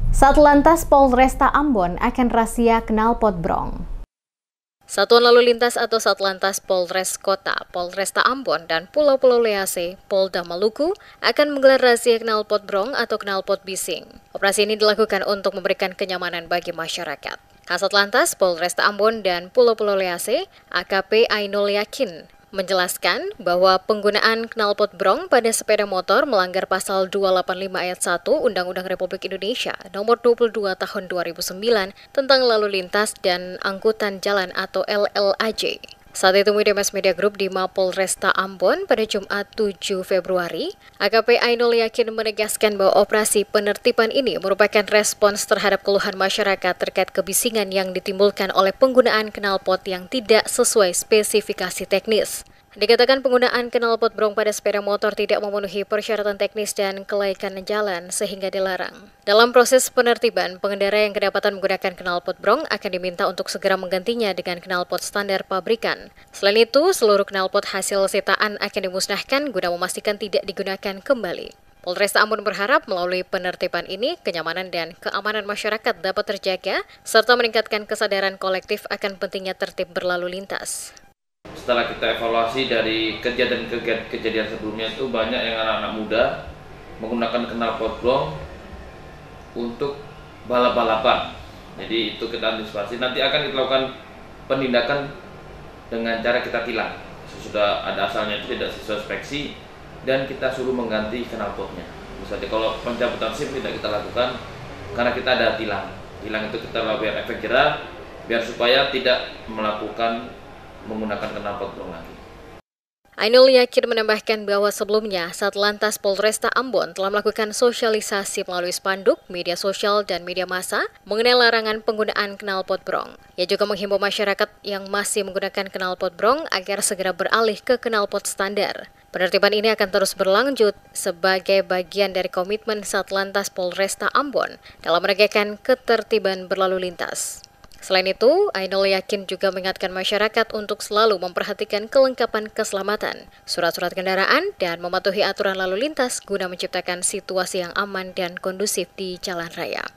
Satlantas Polresta Ambon akan razia knalpot brong. Satuan Lalu Lintas atau Satlantas Polres Kota, Polresta Ambon, dan Pulau-Pulau Lease, Polda Maluku akan menggelar razia knalpot brong atau knalpot bising. Operasi ini dilakukan untuk memberikan kenyamanan bagi masyarakat. Kasat Lantas Polresta Ambon dan Pulau-Pulau Lease, AKP Ainul Yakin, menjelaskan bahwa penggunaan knalpot brong pada sepeda motor melanggar pasal 285 ayat 1 Undang-Undang Republik Indonesia nomor 22 tahun 2009 tentang lalu lintas dan angkutan jalan atau LLAJ. Saat itu Media Mass Media Group di Mapolresta Ambon pada Jumat 7 Februari, AKP Ainul Yakin menegaskan bahwa operasi penertiban ini merupakan respons terhadap keluhan masyarakat terkait kebisingan yang ditimbulkan oleh penggunaan knalpot yang tidak sesuai spesifikasi teknis. Dikatakan penggunaan knalpot brong pada sepeda motor tidak memenuhi persyaratan teknis dan kelaikan jalan sehingga dilarang. Dalam proses penertiban, pengendara yang kedapatan menggunakan knalpot brong akan diminta untuk segera menggantinya dengan knalpot standar pabrikan. Selain itu, seluruh knalpot hasil sitaan akan dimusnahkan guna memastikan tidak digunakan kembali. Polresta Ambon berharap melalui penertiban ini, kenyamanan dan keamanan masyarakat dapat terjaga serta meningkatkan kesadaran kolektif akan pentingnya tertib berlalu lintas. Setelah kita evaluasi dari kejadian sebelumnya itu banyak yang anak-anak muda menggunakan knalpot brong untuk balap-balapan. Jadi itu kita antisipasi. Nanti akan kita lakukan penindakan dengan cara kita tilang. Sesudah ada asalnya itu tidak sesuai speksi dan kita suruh mengganti knalpotnya. Misalnya kalau pencabutan SIM tidak kita lakukan karena kita ada tilang. Tilang itu kita lakukan efek jerah biar supaya tidak menggunakan knalpot brong lagi. Ainul Yakin menambahkan bahwa sebelumnya Satlantas Polresta Ambon telah melakukan sosialisasi melalui spanduk, media sosial, dan media massa mengenai larangan penggunaan knalpot brong. Ia juga menghimbau masyarakat yang masih menggunakan knalpot brong agar segera beralih ke knalpot standar. Penertiban ini akan terus berlanjut sebagai bagian dari komitmen Satlantas Polresta Ambon dalam menegakkan ketertiban berlalu lintas. Selain itu, Ainul Yakin juga mengingatkan masyarakat untuk selalu memperhatikan kelengkapan keselamatan, surat-surat kendaraan, dan mematuhi aturan lalu lintas guna menciptakan situasi yang aman dan kondusif di jalan raya.